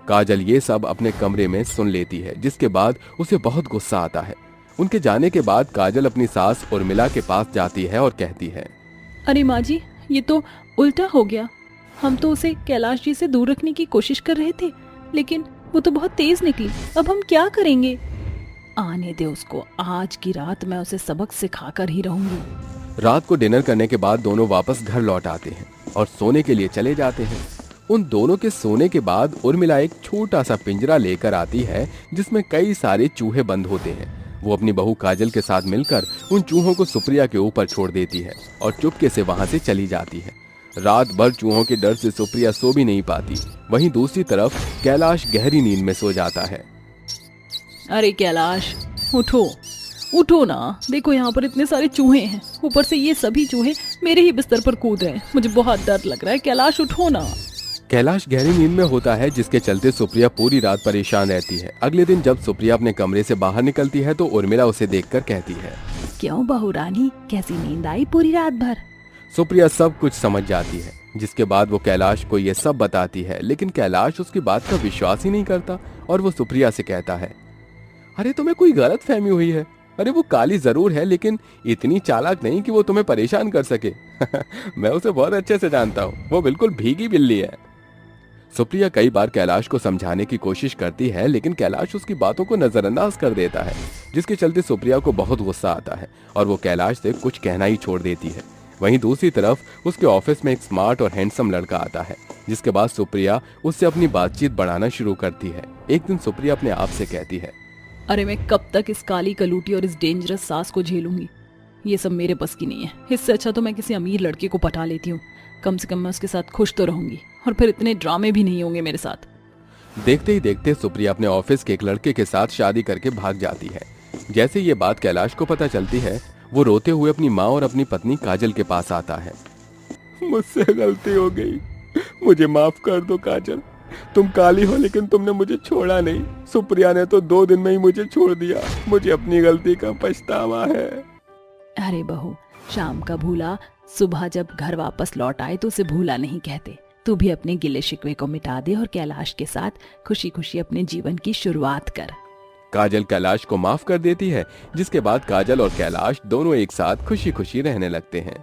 काजल ये सब अपने कमरे में सुन लेती है, जिसके बाद उसे बहुत गुस्सा आता है। उनके जाने के बाद काजल अपनी सास उर्मिला के पास जाती है और कहती है,
अरे माँ जी, ये तो उल्टा हो गया। हम तो उसे कैलाश जी से दूर रखने की कोशिश कर रहे थे, लेकिन वो तो बहुत तेज निकली। अब हम क्या करेंगे? आने दे उसको, आज की रात मैं उसे सबक सिखाकर ही रहूंगी।
रात को डिनर करने के बाद दोनों वापस घर लौट आते हैं और सोने के लिए चले जाते हैं। उन दोनों के सोने के बाद उर्मिला एक छोटा सा पिंजरा लेकर आती है, जिसमें कई सारे चूहे बंद होते हैं। वो अपनी बहू काजल के साथ मिलकर उन चूहों को सुप्रिया के ऊपर छोड़ देती है और चुपके से वहां से चली जाती है। रात भर चूहों के डर से सुप्रिया सो भी नहीं पाती। वहीं दूसरी तरफ कैलाश गहरी नींद में सो जाता है।
अरे कैलाश, उठो उठो ना, देखो यहाँ पर इतने सारे चूहे हैं, ऊपर से ये सभी चूहे मेरे ही बिस्तर पर कूद रहे हैं। मुझे बहुत डर लग रहा है। कैलाश उठो ना।
कैलाश गहरी नींद में होता है, जिसके चलते सुप्रिया पूरी रात परेशान रहती है। अगले दिन जब सुप्रिया अपने कमरे से बाहर निकलती है तो उर्मिला उसे देखकर कहती है,
क्यों बहू रानी, कैसी नींद आई पूरी रात भर?
सुप्रिया सब कुछ समझ जाती है, जिसके बाद वो कैलाश को ये सब बताती है, लेकिन कैलाश उसकी बात का विश्वास ही नहीं करता और वो सुप्रिया से कहता है, अरे तुम्हें कोई गलत फहमी हुई है। अरे वो काली जरूर है, लेकिन इतनी चालाक नहीं कि वो तुम्हें परेशान कर सके। मैं उसे बहुत अच्छे से जानता हूँ, वो बिल्कुल भीगी बिल्ली है। सुप्रिया कई बार कैलाश को समझाने की कोशिश करती है, लेकिन कैलाश उसकी बातों को नजरअंदाज कर देता है, जिसके चलते सुप्रिया को बहुत गुस्सा आता है और वो कैलाश से कुछ कहना ही छोड़ देती है। वहीं दूसरी तरफ उसके ऑफिस में एक स्मार्ट और हैंडसम लड़का आता है, जिसके बाद सुप्रिया उससे अपनी बातचीत बढ़ाना शुरू करती है। एक दिन सुप्रिया अपने आप से कहती है,
अरे मैं कब तक इस काली कलूटी और इस डेंजरस सास को झेलूंगी? ये सब मेरे बस की नहीं है। इससे अच्छा तो मैं किसी अमीर लड़के को पटा लेती हूँ, कम से कम मैं उसके साथ खुश तो रहूंगी और फिर इतने ड्रामे भी नहीं होंगे मेरे साथ।
देखते ही देखते सुप्रिया अपने ऑफिस के एक लड़के के साथ शादी करके भाग जाती है। जैसे ये बात कैलाश को पता चलती है, वो रोते हुए अपनी माँ और अपनी पत्नी काजल के पास आता है। मुझसे गलती हो गई,
मुझे माफ कर दो काजल। तुम काली हो लेकिन तुमने मुझे छोड़ा नहीं। सुप्रिया ने तो 2 दिन में ही मुझे छोड़ दिया। मुझे अपनी गलती का पछतावा है।
अरे बहू, शाम का भूला सुबह जब घर वापस लौट आए तो उसे भूला नहीं कहते। तू भी अपने गिले शिकवे को मिटा दे और कैलाश के साथ खुशी खुशी अपने जीवन की शुरुआत कर।
काजल कैलाश को माफ कर देती है, जिसके बाद काजल और कैलाश दोनों एक साथ खुशी खुशी रहने लगते हैं।